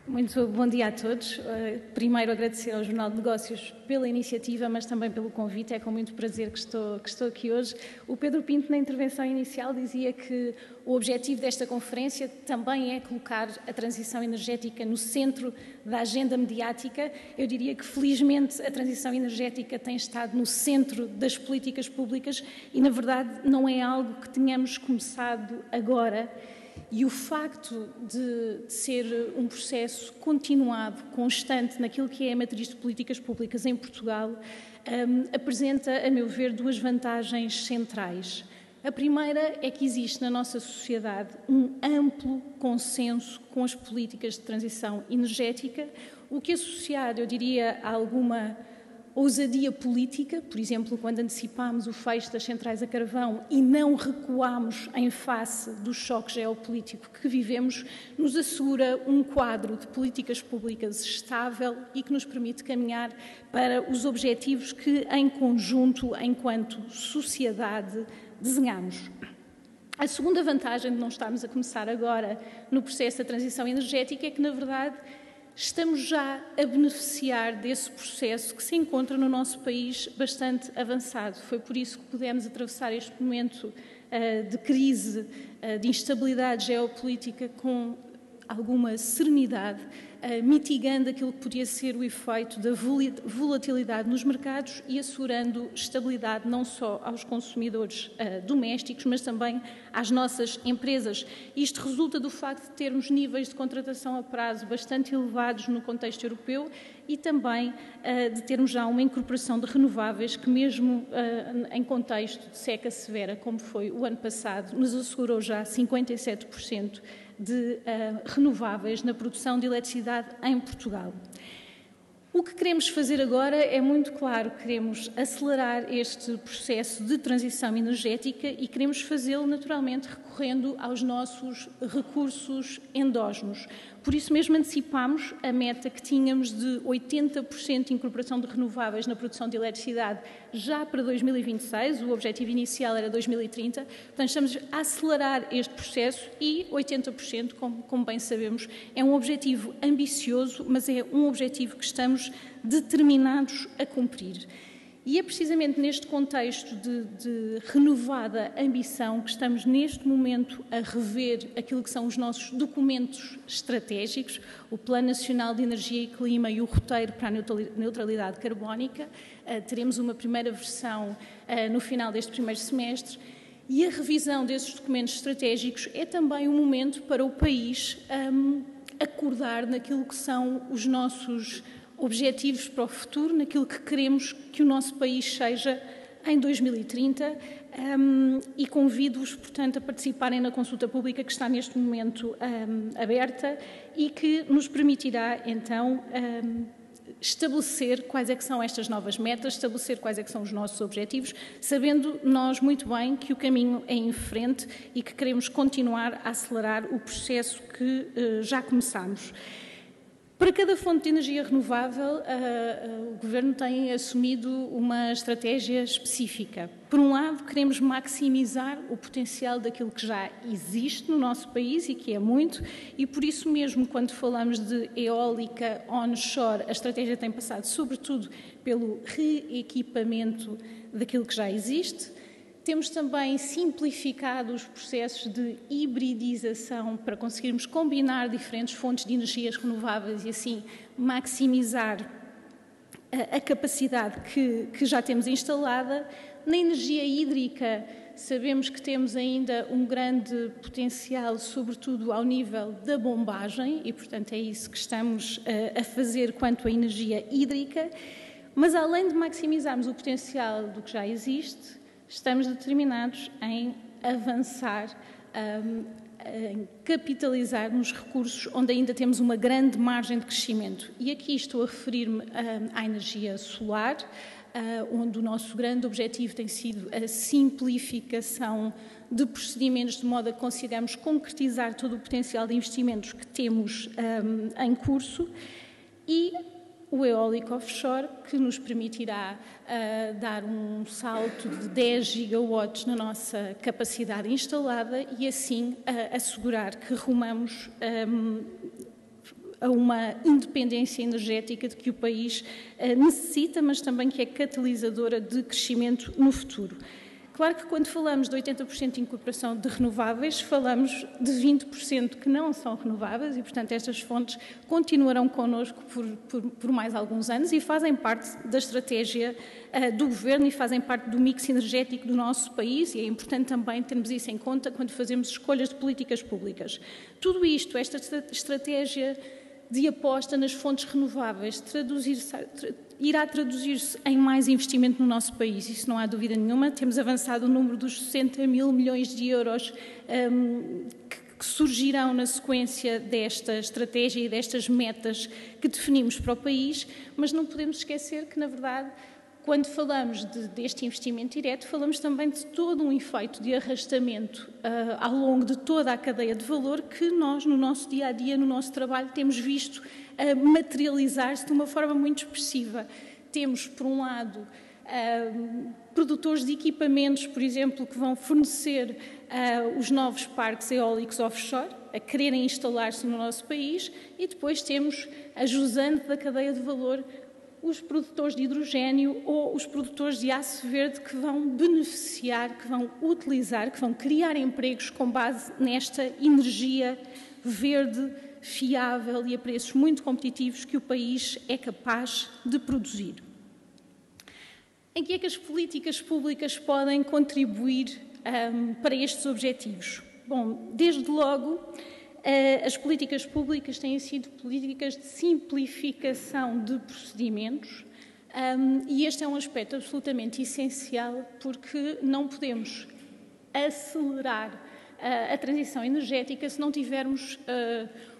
Muito bom dia a todos. Primeiro agradecer ao Jornal de Negócios pela iniciativa, mas também pelo convite. É com muito prazer que estou aqui hoje. O Pedro Pinto, na intervenção inicial, dizia que o objetivo desta conferência também é colocar a transição energética no centro da agenda mediática. Eu diria que, felizmente, a transição energética tem estado no centro das políticas públicas e, na verdade, não é algo que tenhamos começado agora. E o facto de ser um processo continuado, constante, naquilo que é a matriz de políticas públicas em Portugal, apresenta, a meu ver, duas vantagens centrais. A primeira é que existe na nossa sociedade um amplo consenso com as políticas de transição energética, o que associado, eu diria, a alguma ousadia política, por exemplo, quando antecipámos o fecho das centrais a carvão e não recuámos em face do choque geopolítico que vivemos, nos assegura um quadro de políticas públicas estável e que nos permite caminhar para os objetivos que, em conjunto, enquanto sociedade, desenhamos. A segunda vantagem de não estarmos a começar agora no processo da transição energética é que, na verdade, estamos já a beneficiar desse processo que se encontra no nosso país bastante avançado. Foi por isso que pudemos atravessar este momento de crise, de instabilidade geopolítica com alguma serenidade, mitigando aquilo que podia ser o efeito da volatilidade nos mercados e assegurando estabilidade não só aos consumidores domésticos, mas também às nossas empresas. Isto resulta do facto de termos níveis de contratação a prazo bastante elevados no contexto europeu e também de termos já uma incorporação de renováveis que, mesmo em contexto de seca severa, como foi o ano passado, nos assegurou já 57% de renováveis na produção de eletricidade em Portugal. O que queremos fazer agora é muito claro, queremos acelerar este processo de transição energética e queremos fazê-lo naturalmente recorrendo aos nossos recursos endógenos. Por isso mesmo antecipámos a meta que tínhamos de 80% de incorporação de renováveis na produção de eletricidade já para 2026, o objetivo inicial era 2030, portanto estamos a acelerar este processo e 80%, como bem sabemos, é um objetivo ambicioso, mas é um objetivo que estamos determinados a cumprir. E é precisamente neste contexto de renovada ambição que estamos neste momento a rever aquilo que são os nossos documentos estratégicos, o Plano Nacional de Energia e Clima e o roteiro para a neutralidade carbónica. Teremos uma primeira versão no final deste primeiro semestre. E a revisão desses documentos estratégicos é também um momento para o país acordar naquilo que são os nossos objetivos para o futuro, naquilo que queremos que o nosso país seja em 2030 e convido-os, portanto, a participarem na consulta pública que está neste momento aberta e que nos permitirá, então, estabelecer quais é que são estas novas metas, estabelecer quais é que são os nossos objetivos, sabendo nós muito bem que o caminho é em frente e que queremos continuar a acelerar o processo que já começamos. Para cada fonte de energia renovável, o Governo tem assumido uma estratégia específica. Por um lado, queremos maximizar o potencial daquilo que já existe no nosso país e que é muito, e por isso mesmo, quando falamos de eólica onshore, a estratégia tem passado sobretudo pelo reequipamento daquilo que já existe. Temos também simplificado os processos de hibridização para conseguirmos combinar diferentes fontes de energias renováveis e assim maximizar a capacidade que já temos instalada. Na energia hídrica, sabemos que temos ainda um grande potencial, sobretudo ao nível da bombagem, e, portanto, é isso que estamos a fazer quanto à energia hídrica. Mas, além de maximizarmos o potencial do que já existe, estamos determinados em avançar, em capitalizar nos recursos onde ainda temos uma grande margem de crescimento. E aqui estou a referir-me à energia solar, onde o nosso grande objetivo tem sido a simplificação de procedimentos, de modo a que consigamos concretizar todo o potencial de investimentos que temos em curso, e o eólico offshore, que nos permitirá dar um salto de 10 gigawatts na nossa capacidade instalada e assim assegurar que rumamos a uma independência energética de que o país necessita, mas também que é catalisadora de crescimento no futuro. Claro que quando falamos de 80% de incorporação de renováveis, falamos de 20% que não são renováveis e, portanto, estas fontes continuarão connosco por mais alguns anos e fazem parte da estratégia do Governo e fazem parte do mix energético do nosso país, e é importante também termos isso em conta quando fazemos escolhas de políticas públicas. Tudo isto, esta estratégia de aposta nas fontes renováveis, irá traduzir-se em mais investimento no nosso país, isso não há dúvida nenhuma. Temos avançado o número dos 60 mil milhões de euros que surgirão na sequência desta estratégia e destas metas que definimos para o país, mas não podemos esquecer que, na verdade, quando falamos deste investimento direto, falamos também de todo um efeito de arrastamento ao longo de toda a cadeia de valor que nós, no nosso dia-a-dia, no nosso trabalho, temos visto materializar-se de uma forma muito expressiva. Temos, por um lado, produtores de equipamentos, por exemplo, que vão fornecer os novos parques eólicos offshore, a quererem instalar-se no nosso país, e depois temos a jusante da cadeia de valor, os produtores de hidrogénio ou os produtores de aço verde que vão beneficiar, que vão utilizar, que vão criar empregos com base nesta energia verde, fiável e a preços muito competitivos que o país é capaz de produzir. Em que é que as políticas públicas podem contribuir para estes objetivos? Bom, desde logo, as políticas públicas têm sido políticas de simplificação de procedimentos e este é um aspecto absolutamente essencial porque não podemos acelerar a transição energética se não tivermos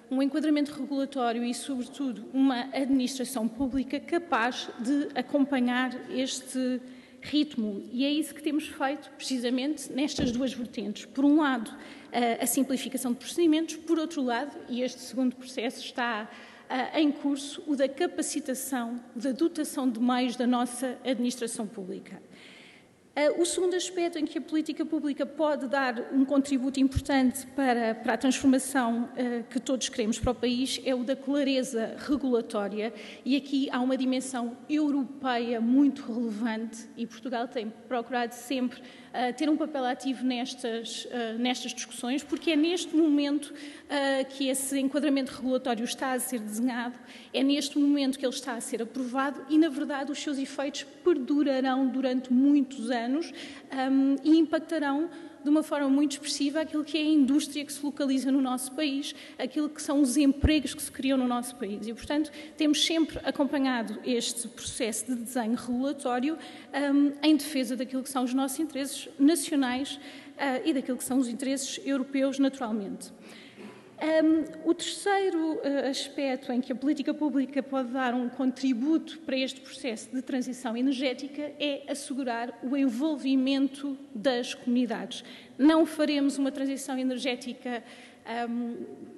um enquadramento regulatório e, sobretudo, uma administração pública capaz de acompanhar este ritmo. E é isso que temos feito, precisamente, nestas duas vertentes. Por um lado, a simplificação de procedimentos, por outro lado, e este segundo processo está em curso, o da capacitação, da dotação de meios da nossa administração pública. O segundo aspecto em que a política pública pode dar um contributo importante para a transformação que todos queremos para o país é o da clareza regulatória, e aqui há uma dimensão europeia muito relevante e Portugal tem procurado sempre ter um papel ativo nestas discussões, porque é neste momento que esse enquadramento regulatório está a ser desenhado, é neste momento que ele está a ser aprovado e, na verdade, os seus efeitos perdurarão durante muitos anos e impactarão de uma forma muito expressiva aquilo que é a indústria que se localiza no nosso país, aquilo que são os empregos que se criam no nosso país. E, portanto, temos sempre acompanhado este processo de desenho regulatório em defesa daquilo que são os nossos interesses nacionais e daquilo que são os interesses europeus, naturalmente. O terceiro aspecto em que a política pública pode dar um contributo para este processo de transição energética é assegurar o envolvimento das comunidades. Não faremos uma transição energética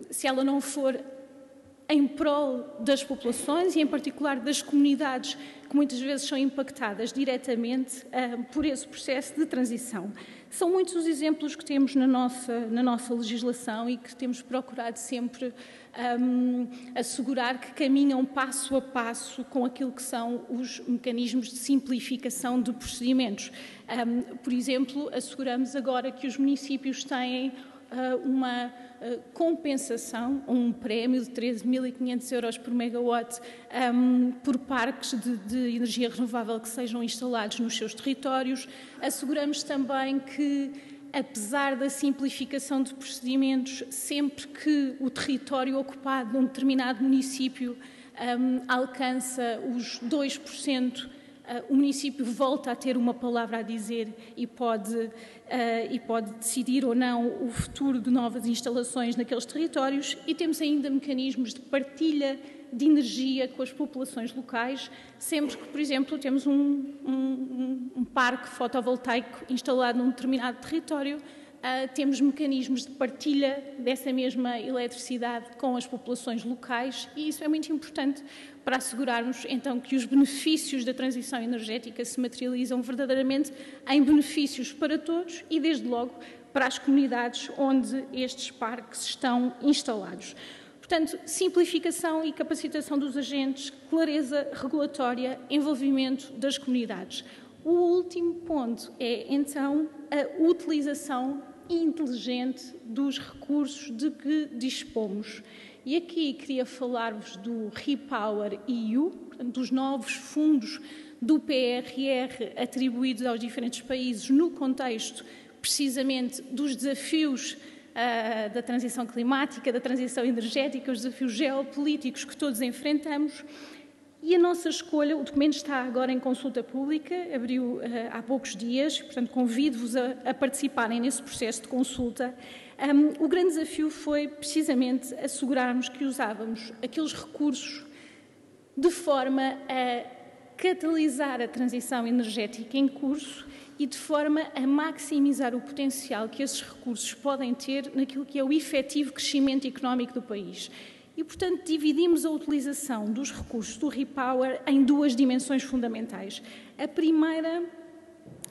se ela não for em prol das populações e, em particular, das comunidades que muitas vezes são impactadas diretamente por esse processo de transição. São muitos os exemplos que temos na nossa legislação e que temos procurado sempre assegurar que caminham passo a passo com aquilo que são os mecanismos de simplificação de procedimentos. Por exemplo, asseguramos agora que os municípios têm uma compensação, um prémio de 13.500 euros por megawatt por parques de energia renovável que sejam instalados nos seus territórios. Asseguramos também que, apesar da simplificação de procedimentos, sempre que o território ocupado num determinado município alcança os 2%, o município volta a ter uma palavra a dizer e pode decidir ou não o futuro de novas instalações naqueles territórios, e temos ainda mecanismos de partilha de energia com as populações locais, sempre que, por exemplo, temos um parque fotovoltaico instalado num determinado território, temos mecanismos de partilha dessa mesma eletricidade com as populações locais, e isso é muito importante para assegurarmos então que os benefícios da transição energética se materializam verdadeiramente em benefícios para todos e, desde logo, para as comunidades onde estes parques estão instalados. Portanto, simplificação e capacitação dos agentes, clareza regulatória, envolvimento das comunidades. O último ponto é, então, a utilização inteligente dos recursos de que dispomos. E aqui queria falar-vos do REPowerEU, dos novos fundos do PRR atribuídos aos diferentes países no contexto, precisamente, dos desafios da transição climática, da transição energética, os desafios geopolíticos que todos enfrentamos. E a nossa escolha, o documento está agora em consulta pública, abriu há poucos dias, portanto convido-vos a participarem nesse processo de consulta. O grande desafio foi precisamente assegurarmos que usávamos aqueles recursos de forma a catalisar a transição energética em curso e de forma a maximizar o potencial que esses recursos podem ter naquilo que é o efetivo crescimento económico do país. E, portanto, dividimos a utilização dos recursos do REPower em duas dimensões fundamentais. A primeira,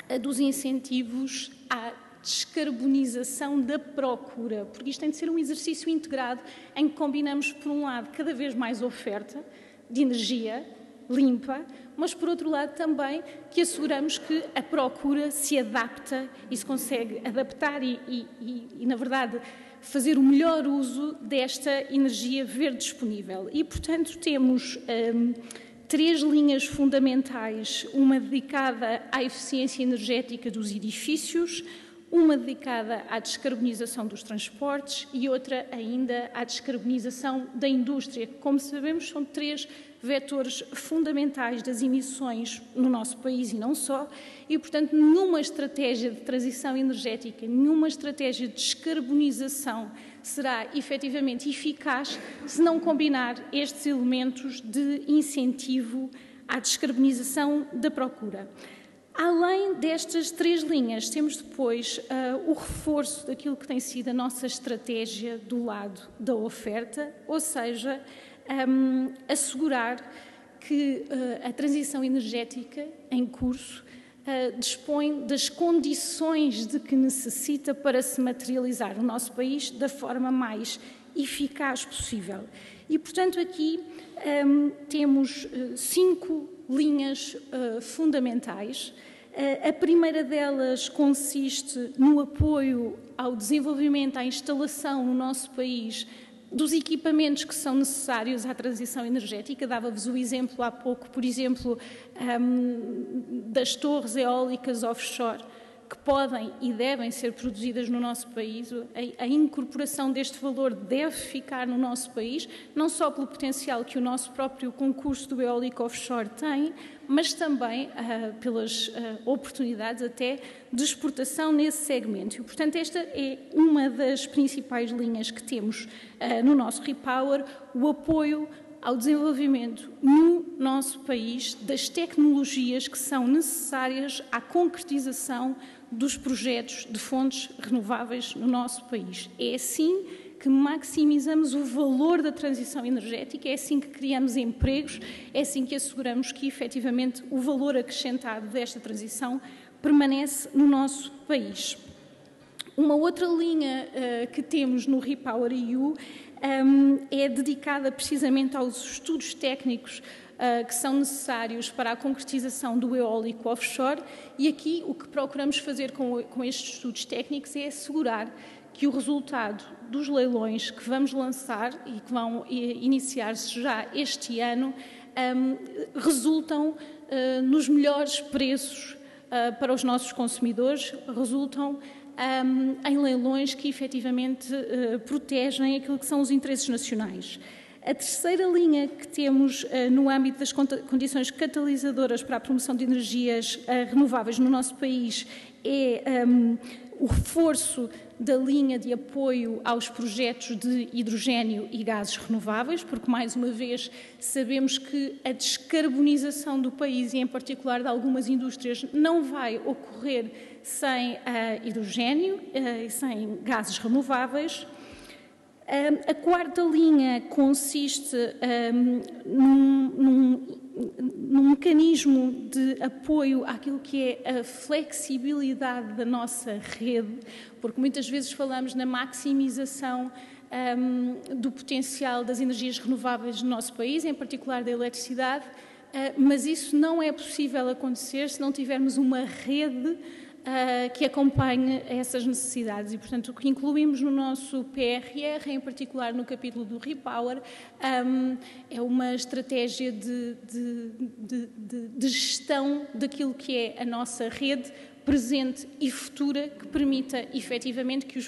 a dos incentivos à descarbonização da procura, porque isto tem de ser um exercício integrado em que combinamos, por um lado, cada vez mais oferta de energia limpa, mas, por outro lado, também que asseguramos que a procura se adapta e se consegue adaptar e na verdade, fazer o melhor uso desta energia verde disponível. E, portanto, temos três linhas fundamentais, uma dedicada à eficiência energética dos edifícios, uma dedicada à descarbonização dos transportes e outra ainda à descarbonização da indústria, que, como sabemos, são três vetores fundamentais das emissões no nosso país e não só, e, portanto, nenhuma estratégia de transição energética, nenhuma estratégia de descarbonização será efetivamente eficaz se não combinar estes elementos de incentivo à descarbonização da procura. Além destas três linhas, temos depois o reforço daquilo que tem sido a nossa estratégia do lado da oferta, ou seja, assegurar que a transição energética em curso dispõe das condições de que necessita para se materializar no nosso país da forma mais eficaz possível. E, portanto, aqui temos 5 linhas fundamentais. A primeira delas consiste no apoio ao desenvolvimento, à instalação no nosso país dos equipamentos que são necessários à transição energética. Dava-vos o exemplo há pouco, por exemplo, das torres eólicas offshore, que podem e devem ser produzidas no nosso país. A incorporação deste valor deve ficar no nosso país, não só pelo potencial que o nosso próprio concurso do eólico offshore tem, mas também pelas oportunidades até de exportação nesse segmento. E, portanto, esta é uma das principais linhas que temos no nosso REPower, o apoio ao desenvolvimento no nosso país das tecnologias que são necessárias à concretização dos projetos de fontes renováveis no nosso país. É assim que maximizamos o valor da transição energética, é assim que criamos empregos, é assim que asseguramos que, efetivamente, o valor acrescentado desta transição permanece no nosso país. Uma outra linha que temos no REPowerEU é dedicada precisamente aos estudos técnicos que são necessários para a concretização do eólico offshore, e aqui o que procuramos fazer com estes estudos técnicos é assegurar que o resultado dos leilões que vamos lançar e que vão iniciar-se já este ano resultam nos melhores preços para os nossos consumidores, resultam em leilões que efetivamente protegem aquilo que são os interesses nacionais. A terceira linha que temos no âmbito das condições catalisadoras para a promoção de energias renováveis no nosso país é o reforço da linha de apoio aos projetos de hidrogénio e gases renováveis, porque, mais uma vez, sabemos que a descarbonização do país, e em particular de algumas indústrias, não vai ocorrer sem hidrogénio e sem gases renováveis. A quarta linha consiste num mecanismo de apoio àquilo que é a flexibilidade da nossa rede, porque muitas vezes falamos na maximização do potencial das energias renováveis no nosso país, em particular da eletricidade, mas isso não é possível acontecer se não tivermos uma rede que acompanhe essas necessidades. E, portanto, o que incluímos no nosso PRR, em particular no capítulo do Repower, é uma estratégia de gestão daquilo que é a nossa rede presente e futura, que permita efetivamente que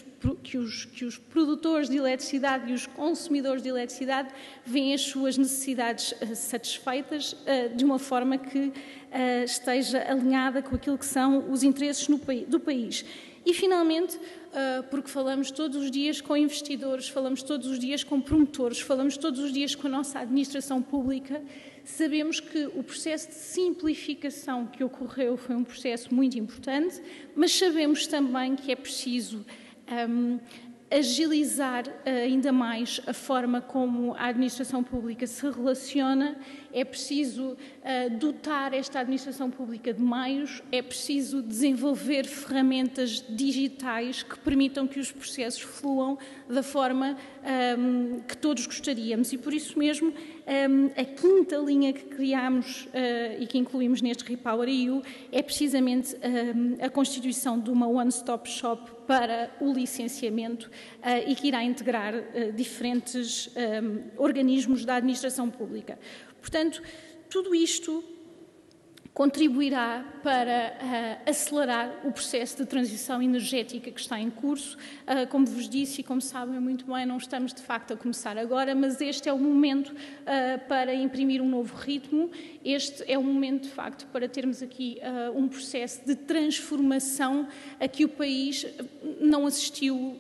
os produtores de eletricidade e os consumidores de eletricidade veem as suas necessidades satisfeitas de uma forma que esteja alinhada com aquilo que são os interesses do país. E, finalmente, porque falamos todos os dias com investidores, falamos todos os dias com promotores, falamos todos os dias com a nossa administração pública, sabemos que o processo de simplificação que ocorreu foi um processo muito importante, mas sabemos também que é preciso agilizar ainda mais a forma como a administração pública se relaciona, é preciso dotar esta administração pública de meios, é preciso desenvolver ferramentas digitais que permitam que os processos fluam da forma que todos gostaríamos. E por isso mesmo, a quinta linha que criámos e que incluímos neste Repower EU é precisamente a constituição de uma one-stop shop para o licenciamento e que irá integrar diferentes organismos da administração pública. Portanto, tudo isto contribuirá para acelerar o processo de transição energética que está em curso. Como vos disse e como sabem muito bem, não estamos de facto a começar agora, mas este é o momento para imprimir um novo ritmo. Este é o momento, de facto, para termos aqui um processo de transformação a que o país não assistiu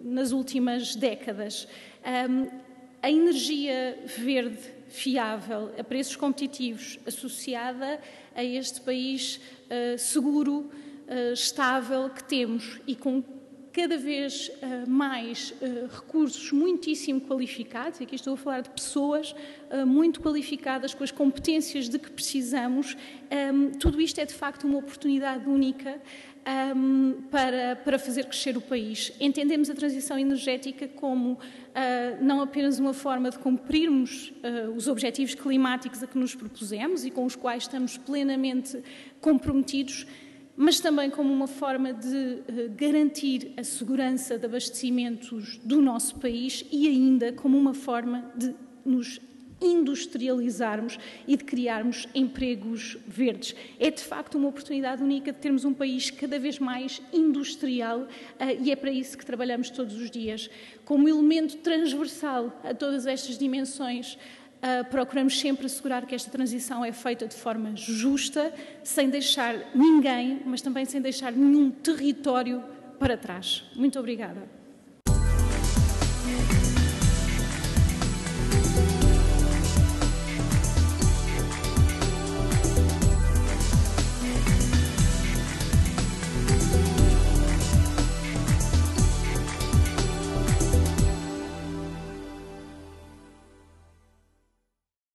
nas últimas décadas. A energia verde fiável, a preços competitivos, associada a este país seguro, estável que temos e com cada vez mais recursos muitíssimo qualificados, e aqui estou a falar de pessoas muito qualificadas com as competências de que precisamos, tudo isto é de facto uma oportunidade única para fazer crescer o país. Entendemos a transição energética como não apenas uma forma de cumprirmos os objetivos climáticos a que nos propusemos e com os quais estamos plenamente comprometidos, mas também como uma forma de garantir a segurança de abastecimentos do nosso país e ainda como uma forma de nos industrializarmos e de criarmos empregos verdes. É de facto uma oportunidade única de termos um país cada vez mais industrial e é para isso que trabalhamos todos os dias. Como elemento transversal a todas estas dimensões, procuramos sempre assegurar que esta transição é feita de forma justa, sem deixar ninguém, mas também sem deixar nenhum território para trás. Muito obrigada.